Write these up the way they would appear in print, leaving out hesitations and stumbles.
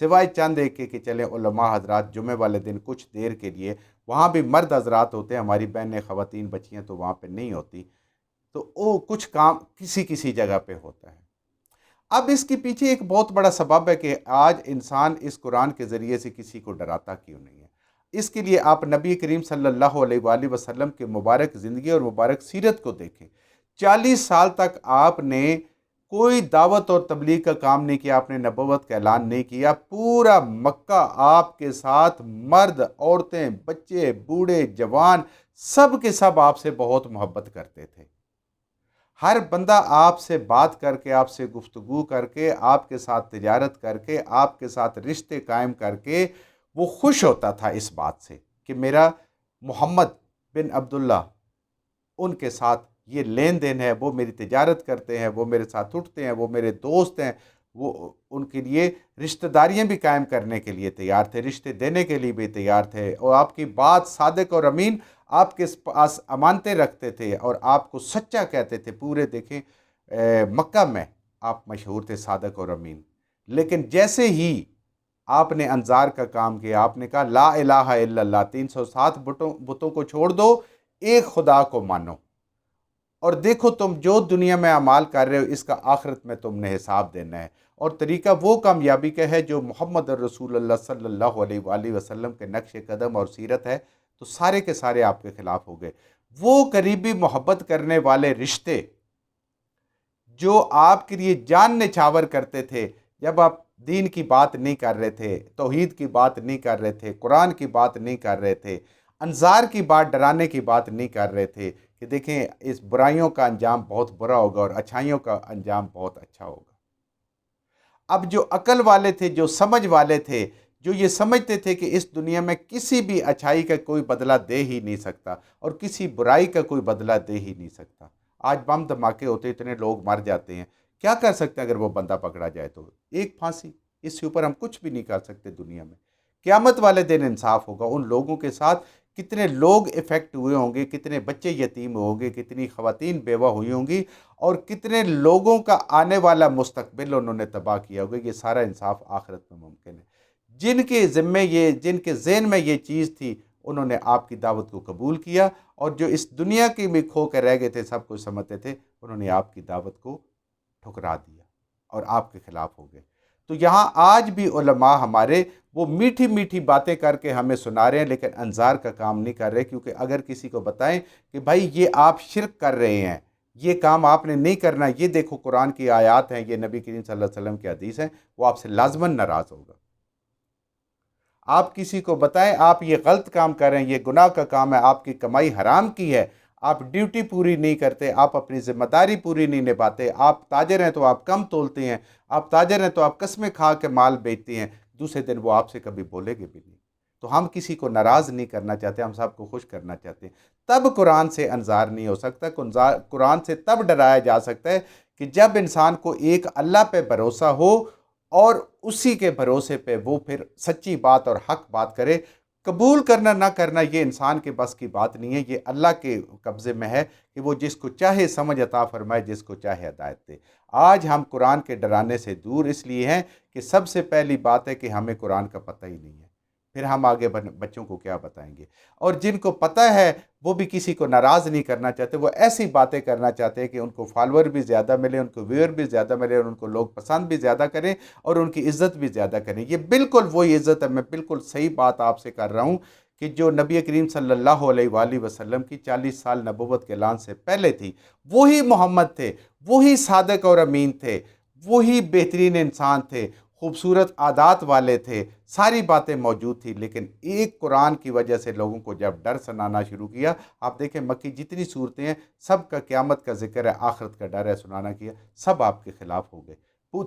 سوائے چند ایک کہ چلیں علماء حضرات جمعہ والے دن کچھ دیر کے لیے، وہاں بھی مرد حضرات ہوتے ہیں، ہماری بہنیں خواتین بچیاں تو وہاں پہ نہیں ہوتی، تو وہ کچھ کام کسی جگہ پہ ہوتا ہے۔ اب اس کے پیچھے ایک بہت بڑا سبب ہے کہ آج انسان اس قرآن کے ذریعے سے کسی کو ڈراتا کیوں نہیں ہے۔ اس کے لیے آپ نبی کریم صلی اللہ علیہ وآلہ وسلم کے مبارک زندگی اور مبارک سیرت کو دیکھیں۔ 40 سال تک آپ نے کوئی دعوت اور تبلیغ کا کام نہیں کیا، آپ نے نبوت کا اعلان نہیں کیا۔ پورا مکہ آپ کے ساتھ، مرد، عورتیں، بچے، بوڑھے، جوان، سب کے سب آپ سے بہت محبت کرتے تھے۔ ہر بندہ آپ سے بات کر کے، آپ سے گفتگو کر کے، آپ کے ساتھ تجارت کر کے، آپ کے ساتھ رشتے قائم کر کے وہ خوش ہوتا تھا اس بات سے کہ میرا محمد بن عبداللہ ان کے ساتھ یہ لین دین ہے، وہ میری تجارت کرتے ہیں، وہ میرے ساتھ اٹھتے ہیں، وہ میرے دوست ہیں، وہ ان کے لیے رشتہ داریاں بھی قائم کرنے کے لیے تیار تھے، رشتے دینے کے لیے بھی تیار تھے، اور آپ کی بات صادق اور امین، آپ کے پاس امانتیں رکھتے تھے اور آپ کو سچا کہتے تھے۔ پورے دیکھیں مکہ میں آپ مشہور تھے صادق اور امین، لیکن جیسے ہی آپ نے انظار کا کام کیا، آپ نے کہا لا الہ الا اللہ، 307 بتوں کو چھوڑ دو، ایک خدا کو مانو، اور دیکھو تم جو دنیا میں اعمال کر رہے ہو اس کا آخرت میں تم نے حساب دینا ہے، اور طریقہ وہ کامیابی کا ہے جو محمد رسول اللہ صلی اللہ علیہ وآلہ وسلم کے نقش قدم اور سیرت ہے، تو سارے کے سارے آپ کے خلاف ہو گئے۔ وہ قریبی محبت کرنے والے رشتے جو آپ کے لیے جان نچھاور کرتے تھے، جب آپ دین کی بات نہیں کر رہے تھے، توحید کی بات نہیں کر رہے تھے، قرآن کی بات نہیں کر رہے تھے، انظار کی بات، ڈرانے کی بات نہیں کر رہے تھے کہ دیکھیں اس برائیوں کا انجام بہت برا ہوگا اور اچھائیوں کا انجام بہت اچھا ہوگا۔ اب جو عقل والے تھے، جو سمجھ والے تھے، جو یہ سمجھتے تھے کہ اس دنیا میں کسی بھی اچھائی کا کوئی بدلہ دے ہی نہیں سکتا اور کسی برائی کا کوئی بدلہ دے ہی نہیں سکتا، آج بم دھماکے ہوتے، اتنے لوگ مر جاتے ہیں، کیا کر سکتے ہیں اگر وہ بندہ پکڑا جائے تو؟ ایک پھانسی، اس سے اوپر ہم کچھ بھی نہیں کر سکتے دنیا میں۔ قیامت والے دن انصاف ہوگا، ان لوگوں کے ساتھ کتنے لوگ افیکٹ ہوئے ہوں گے، کتنے بچے یتیم ہوں گے، کتنی خواتین بیوہ ہوئی ہوں گی، اور کتنے لوگوں کا آنے والا مستقبل انہوں نے تباہ کیا ہوگا۔ یہ سارا انصاف آخرت میں ممکن ہے۔ جن کے ذمے جن کے ذہن میں یہ چیز تھی، انہوں نے آپ کی دعوت کو قبول کیا، اور جو اس دنیا کی میں کھو کے رہ گئے تھے، سب کچھ سمجھتے تھے، انہوں نے آپ کی دعوت کو ٹھکرا دیا اور آپ کے خلاف ہو گئے۔ تو یہاں آج بھی علماء ہمارے وہ میٹھی میٹھی باتیں کر کے ہمیں سنا رہے ہیں، لیکن انظار کا کام نہیں کر رہے، کیونکہ اگر کسی کو بتائیں کہ بھائی یہ آپ شرک کر رہے ہیں، یہ کام آپ نے نہیں کرنا، یہ دیکھو قرآن کی آیات ہیں، یہ نبی کریم صلی اللہ علیہ وسلم کی حدیث ہیں، وہ آپ سے لازماً ناراض ہوگا۔ آپ کسی کو بتائیں آپ یہ غلط کام کر رہے ہیں، یہ گناہ کا کام ہے، آپ کی کمائی حرام کی ہے، آپ ڈیوٹی پوری نہیں کرتے، آپ اپنی ذمہ داری پوری نہیں نبھاتے، آپ تاجر ہیں تو آپ کم تولتے ہیں، آپ تاجر ہیں تو آپ قسمیں کھا کے مال بیچتے ہیں، دوسرے دن وہ آپ سے کبھی بولے گے بھی نہیں۔ تو ہم کسی کو ناراض نہیں کرنا چاہتے، ہم سب کو خوش کرنا چاہتے ہیں۔ تب قرآن سے انظار نہیں ہو سکتا، قرآن سے تب ڈرایا جا سکتا ہے کہ جب انسان کو ایک اللہ پہ بھروسہ ہو اور اسی کے بھروسے پہ وہ پھر سچی بات اور حق بات کرے۔ قبول کرنا نہ کرنا یہ انسان کے بس کی بات نہیں ہے، یہ اللہ کے قبضے میں ہے کہ وہ جس کو چاہے سمجھ عطا فرمائے، جس کو چاہے ہدایت دے۔ آج ہم قرآن کے ڈرانے سے دور اس لیے ہیں کہ سب سے پہلی بات ہے کہ ہمیں قرآن کا پتہ ہی نہیں ہے، پھر ہم آگے بچوں کو کیا بتائیں گے؟ اور جن کو پتہ ہے وہ بھی کسی کو ناراض نہیں کرنا چاہتے، وہ ایسی باتیں کرنا چاہتے ہیں کہ ان کو فالوور بھی زیادہ ملے، ان کو ویور بھی زیادہ ملے، اور ان کو لوگ پسند بھی زیادہ کریں اور ان کی عزت بھی زیادہ کریں۔ یہ بالکل وہی عزت ہے، میں بالکل صحیح بات آپ سے کر رہا ہوں کہ جو نبی کریم صلی اللہ علیہ وآلہ وسلم کی 40 سال نبوت کے اعلان سے پہلے تھی، وہی محمد تھے، وہی صادق اور امین تھے، وہی بہترین انسان تھے، خوبصورت عادات والے تھے، ساری باتیں موجود تھی، لیکن ایک قرآن کی وجہ سے لوگوں کو جب ڈر سنانا شروع کیا، آپ دیکھیں مکی جتنی صورتیں ہیں سب کا قیامت کا ذکر ہے، آخرت کا ڈر ہے سنانا کیا، سب آپ کے خلاف ہو گئے۔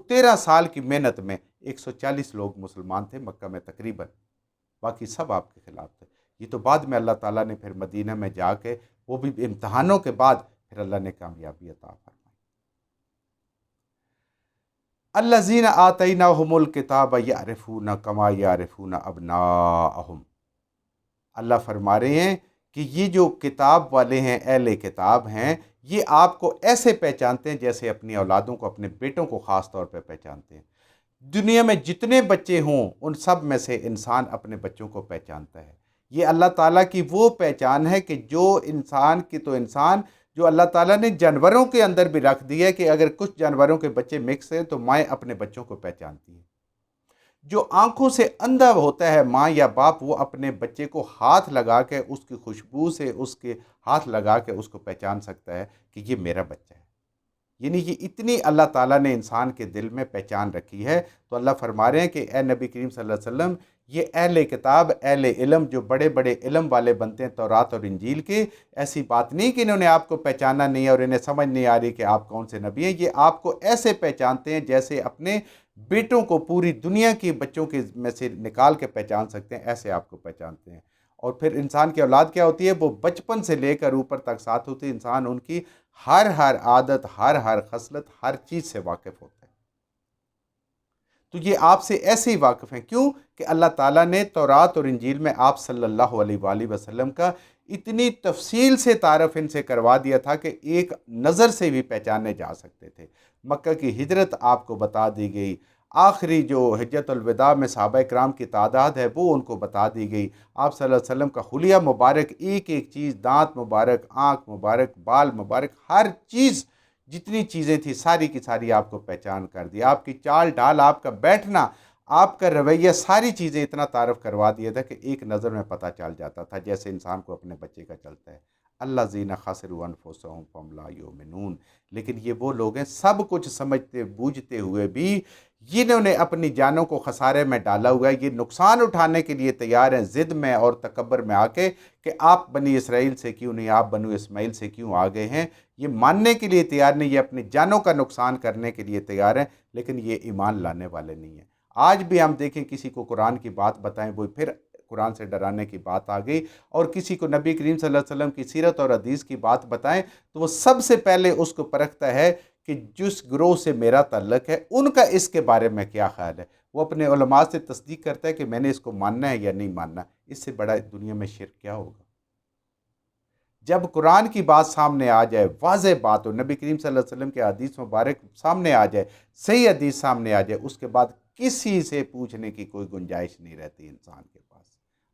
13 سال کی محنت میں 140 لوگ مسلمان تھے مکہ میں تقریباً، باقی سب آپ کے خلاف تھے۔ یہ تو بعد میں اللہ تعالیٰ نے پھر مدینہ میں جا کے، وہ بھی امتحانوں کے بعد، پھر اللہ نے کامیابی عطا فرمائی۔ الذین آتیناہم الکتاب یعرفون کما یعرفون ابناءہم، اللہ فرما رہے ہیں کہ یہ جو کتاب والے ہیں، اہل کتاب ہیں، یہ آپ کو ایسے پہچانتے ہیں جیسے اپنی اولادوں کو، اپنے بیٹوں کو خاص طور پہ پہچانتے ہیں۔ دنیا میں جتنے بچے ہوں ان سب میں سے انسان اپنے بچوں کو پہچانتا ہے۔ یہ اللہ تعالیٰ کی وہ پہچان ہے کہ جو انسان کی تو انسان جو اللہ تعالیٰ نے جانوروں کے اندر بھی رکھ دی ہے کہ اگر کچھ جانوروں کے بچے مکس ہیں تو مائیں اپنے بچوں کو پہچانتی ہیں۔ جو آنکھوں سے اندھا ہوتا ہے ماں یا باپ، وہ اپنے بچے کو ہاتھ لگا کے اس کی خوشبو سے اس کے ہاتھ لگا کے اس کو پہچان سکتا ہے کہ یہ میرا بچہ ہے۔ یعنی یہ اتنی اللہ تعالیٰ نے انسان کے دل میں پہچان رکھی ہے۔ تو اللہ فرما رہے ہیں کہ اے نبی کریم صلی اللہ علیہ وسلم، یہ اہل کتاب، اہل علم جو بڑے بڑے علم والے بنتے ہیں تورات اور انجیل کے، ایسی بات نہیں کہ انہوں نے آپ کو پہچانا نہیں ہے اور انہیں سمجھ نہیں آ رہی کہ آپ کون سے نبی ہیں۔ یہ آپ کو ایسے پہچانتے ہیں جیسے اپنے بیٹوں کو پوری دنیا کے بچوں کے میں سے نکال کے پہچان سکتے ہیں، ایسے آپ کو پہچانتے ہیں۔ اور پھر انسان کی اولاد کیا ہوتی ہے؟ وہ بچپن سے لے کر اوپر تک ساتھ ہوتی ہے۔ انسان ان کی ہر عادت، ہر خصلت، ہر چیز سے واقف ہوتا ہے۔ تو یہ آپ سے ایسے ہی واقف ہیں۔ کیوں؟ کہ اللہ تعالیٰ نے تورات اور انجیل میں آپ صلی اللہ علیہ وآلہ وسلم کا اتنی تفصیل سے تعارف ان سے کروا دیا تھا کہ ایک نظر سے بھی پہچانے جا سکتے تھے۔ مکہ کی ہجرت آپ کو بتا دی گئی، آخری جو حجت الوداع میں صحابہ کرام کی تعداد ہے وہ ان کو بتا دی گئی، آپ صلی اللہ علیہ وسلم کا حلیہ مبارک، ایک ایک چیز، دانت مبارک، آنکھ مبارک، بال مبارک، ہر چیز، جتنی چیزیں تھیں ساری کی ساری آپ کو پہچان کر دی۔ آپ کی چال ڈال، آپ کا بیٹھنا، آپ کا رویہ، ساری چیزیں اتنا تعارف کروا دیا تھا کہ ایک نظر میں پتہ چل جاتا تھا، جیسے انسان کو اپنے بچے کا چلتا ہے۔ اللہ زینہ خسروا انفسہم فہم لا یؤمنون۔ لیکن یہ وہ لوگ ہیں سب کچھ سمجھتے بوجھتے ہوئے بھی جنہوں نے اپنی جانوں کو خسارے میں ڈالا ہوا ہے، یہ نقصان اٹھانے کے لیے تیار ہیں ضد میں اور تکبر میں آ کے کہ آپ بنی اسرائیل سے کیوں نہیں، آپ بنو اسماعیل سے کیوں آگے ہیں۔ یہ ماننے کے لیے تیار نہیں، یہ اپنی جانوں کا نقصان کرنے کے لیے تیار ہیں، لیکن یہ ایمان لانے والے نہیں ہیں۔ آج بھی ہم دیکھیں کسی کو قرآن کی بات بتائیں، وہ پھر قرآن سے ڈرانے کی بات آ گئی، اور کسی کو نبی کریم صلی اللہ علیہ وسلم کی سیرت اور حدیث کی بات بتائیں تو وہ سب سے پہلے اس کو پرکھتا ہے کہ جس گروہ سے میرا تعلق ہے ان کا اس کے بارے میں کیا خیال ہے۔ وہ اپنے علماء سے تصدیق کرتا ہے کہ میں نے اس کو ماننا ہے یا نہیں ماننا۔ اس سے بڑا دنیا میں شرک کیا ہوگا؟ جب قرآن کی بات سامنے آ جائے، واضح بات ہو، نبی کریم صلی اللہ علیہ وسلم کے حدیث مبارک سامنے آ جائے، صحیح حدیث سامنے آ جائے، اس کے بعد کسی سے پوچھنے کی کوئی گنجائش نہیں رہتی انسان کے پاس،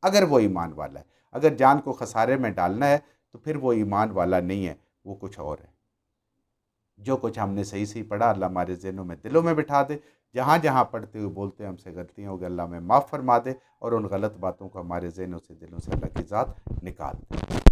اگر وہ ایمان والا ہے۔ اگر جان کو خسارے میں ڈالنا ہے تو پھر وہ ایمان والا نہیں ہے، وہ کچھ اور ہے۔ جو کچھ ہم نے صحیح صحیح پڑھا، اللہ ہمارے ذہنوں میں، دلوں میں بٹھا دے۔ جہاں جہاں پڑھتے ہوئے بولتے ہیں ہم سے غلطیاں ہو گئی، اللہ ہمیں معاف فرما دے، اور ان غلط باتوں کو ہمارے ذہنوں سے، دلوں سے اللہ کی ذات نکال دے۔